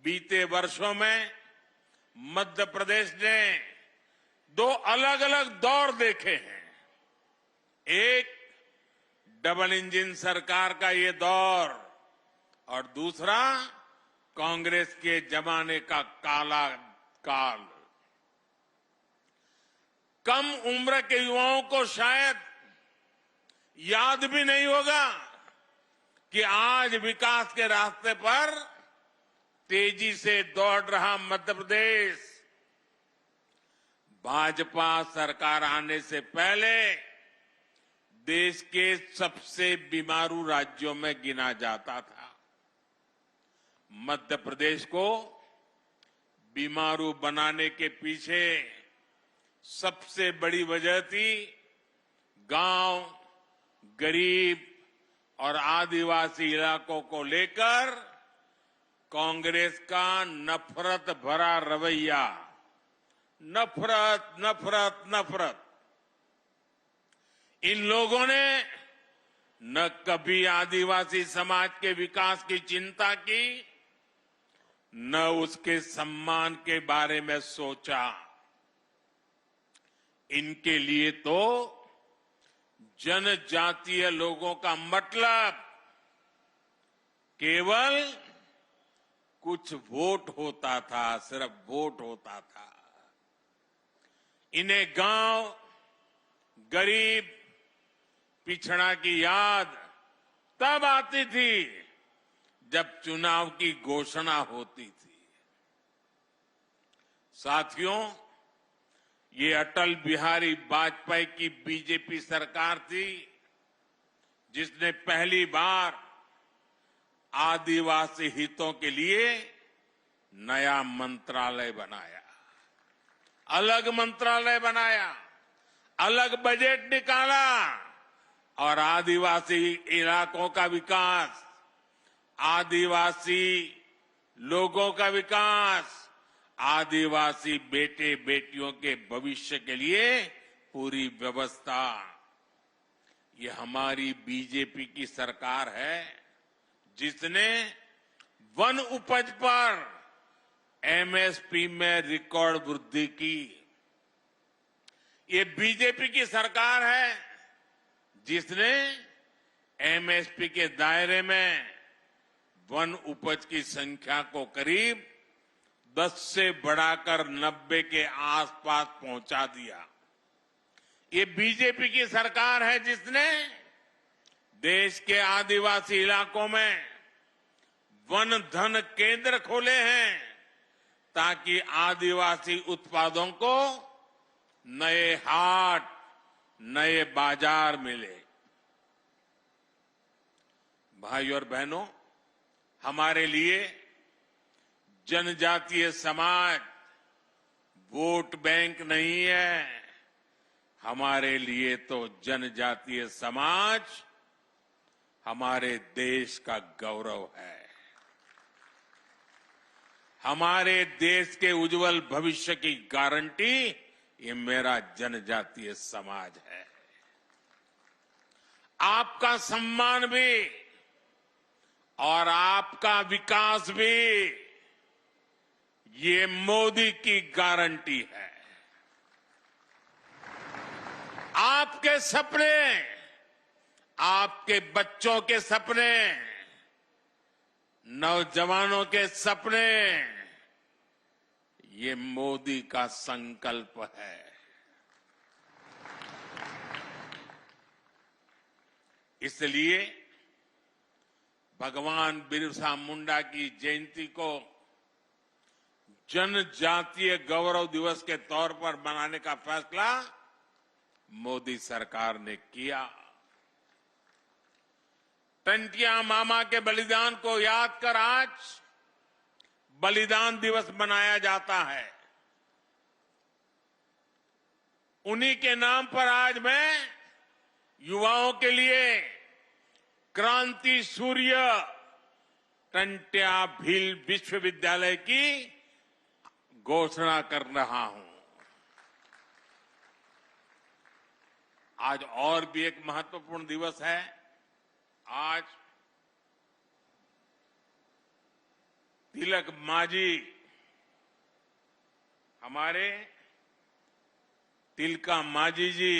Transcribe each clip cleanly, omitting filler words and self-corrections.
बीते वर्षों में मध्य प्रदेश ने दो अलग अलग दौर देखे हैं। एक डबल इंजन सरकार का ये दौर और दूसरा कांग्रेस के जमाने का काला काल। कम उम्र के युवाओं को शायद याद भी नहीं होगा कि आज विकास के रास्ते पर तेजी से दौड़ रहा मध्य प्रदेश भाजपा सरकार आने से पहले देश के सबसे बीमारू राज्यों में गिना जाता था। मध्य प्रदेश को बीमारू बनाने के पीछे सबसे बड़ी वजह थी गांव, गरीब और आदिवासी इलाकों को लेकर कांग्रेस का नफरत भरा रवैया। नफरत नफरत नफरत। इन लोगों ने न कभी आदिवासी समाज के विकास की चिंता की, न उसके सम्मान के बारे में सोचा। इनके लिए तो जनजातीय लोगों का मतलब केवल कुछ वोट होता था, सिर्फ वोट होता था। इन्हें गांव, गरीब, पिछड़ा की याद तब आती थी जब चुनाव की घोषणा होती थी। साथियों, ये अटल बिहारी वाजपेयी की बीजेपी सरकार थी जिसने पहली बार आदिवासी हितों के लिए नया मंत्रालय बनाया, अलग मंत्रालय बनाया, अलग बजट निकाला और आदिवासी इलाकों का विकास, आदिवासी लोगों का विकास, आदिवासी बेटे बेटियों के भविष्य के लिए पूरी व्यवस्था। ये हमारी बीजेपी की सरकार है जिसने वन उपज पर एमएसपी में रिकॉर्ड वृद्धि की। ये बीजेपी की सरकार है जिसने एमएसपी के दायरे में वन उपज की संख्या को करीब 10 से बढ़ाकर 90 के आसपास पहुंचा दिया। ये बीजेपी की सरकार है जिसने देश के आदिवासी इलाकों में वन धन केंद्र खोले हैं ताकि आदिवासी उत्पादों को नए हाट, नए बाजार मिले। भाइयों और बहनों, हमारे लिए जनजातीय समाज वोट बैंक नहीं है। हमारे लिए तो जनजातीय समाज हमारे देश का गौरव है। हमारे देश के उज्जवल भविष्य की गारंटी ये मेरा जनजातीय समाज है। आपका सम्मान भी और आपका विकास भी ये मोदी की गारंटी है। आपके सपने, आपके बच्चों के सपने, नौजवानों के सपने, ये मोदी का संकल्प है। इसलिए भगवान बिरसा मुंडा की जयंती को जनजातीय गौरव दिवस के तौर पर मनाने का फैसला मोदी सरकार ने किया। टंटिया मामा के बलिदान को याद कर आज बलिदान दिवस मनाया जाता है। उन्हीं के नाम पर आज मैं युवाओं के लिए क्रांति सूर्य टंट्या भील विश्वविद्यालय की घोषणा कर रहा हूं। आज और भी एक महत्वपूर्ण दिवस है। आज तिलक मांझी हमारे तिलका मांझी जी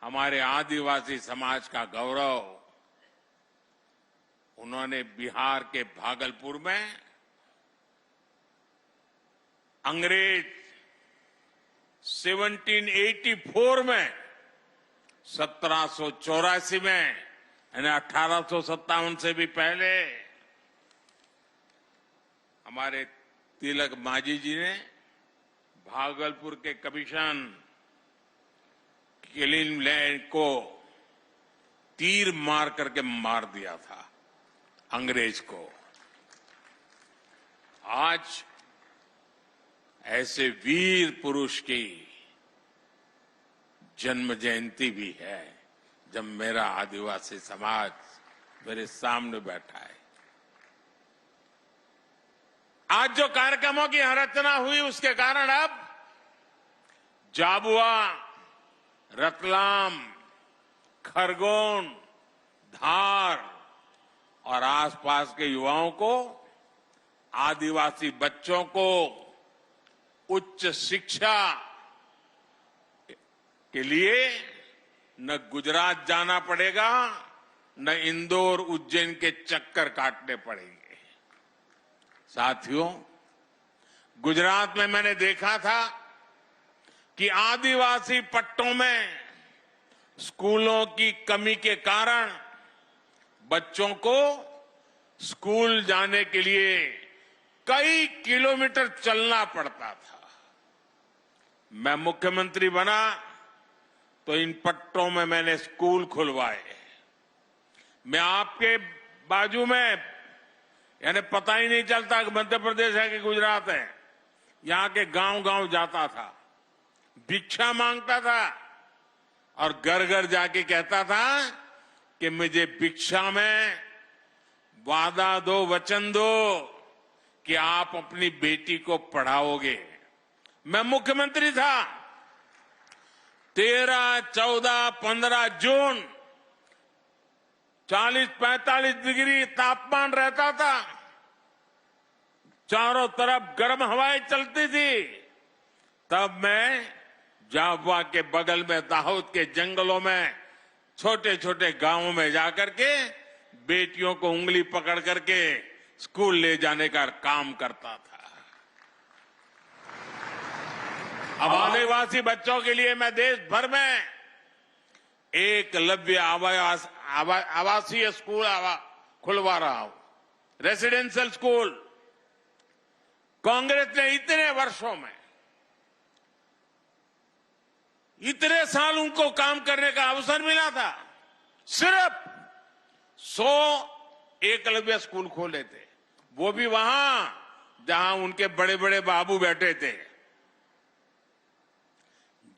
हमारे आदिवासी समाज का गौरव। उन्होंने बिहार के भागलपुर में अंग्रेज 1784 में 1784 में यानी 1857 से भी पहले हमारे तिलक मांझी जी ने भागलपुर के कमिश्नर किलिनलैंड को तीर मार करके मार दिया था अंग्रेज को। आज ऐसे वीर पुरुष की जन्म जयंती भी है जब मेरा आदिवासी समाज मेरे सामने बैठा है। आज जो कार्यक्रमों की रचना हुई उसके कारण अब झाबुआ, रतलाम, खरगोन, धार और आसपास के युवाओं को, आदिवासी बच्चों को उच्च शिक्षा के लिए न गुजरात जाना पड़ेगा, न इंदौर, उज्जैन के चक्कर काटने पड़ेंगे। साथियों, गुजरात में मैंने देखा था कि आदिवासी पट्टों में स्कूलों की कमी के कारण बच्चों को स्कूल जाने के लिए कई किलोमीटर चलना पड़ता था। मैं मुख्यमंत्री बना तो इन पट्टों में मैंने स्कूल खुलवाए। मैं आपके बाजू में, यानी पता ही नहीं चलता कि मध्य प्रदेश है कि गुजरात है, यहां के गांव गांव जाता था, भिक्षा मांगता था और घर घर जाके कहता था कि मुझे भिक्षा में वादा दो, वचन दो कि आप अपनी बेटी को पढ़ाओगे। मैं मुख्यमंत्री था। 13, 14, 15 जून 40-45 डिग्री तापमान रहता था, चारों तरफ गर्म हवाएं चलती थी। तब मैं झाबुआ के बगल में दाहोद के जंगलों में छोटे छोटे गांवों में जाकर के बेटियों को उंगली पकड़ करके स्कूल ले जाने का काम करता था। अब आदिवासी बच्चों के लिए मैं देश भर में एकलव्य आवासीय स्कूल खुलवा रहा हूं, रेसिडेंशियल स्कूल। कांग्रेस ने इतने वर्षों में, इतने साल उनको काम करने का अवसर मिला था, सिर्फ 100 एकलव्य स्कूल खोले थे, वो भी वहां जहां उनके बड़े बड़े बाबू बैठे थे।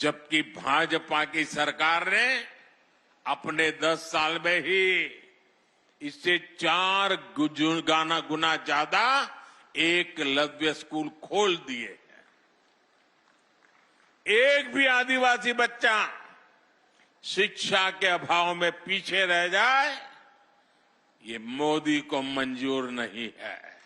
जबकि भाजपा की सरकार ने अपने 10 साल में ही इससे 4 गुना ज्यादा एकलव्य स्कूल खोल दिए हैं। एक भी आदिवासी बच्चा शिक्षा के अभाव में पीछे रह जाए, ये मोदी को मंजूर नहीं है।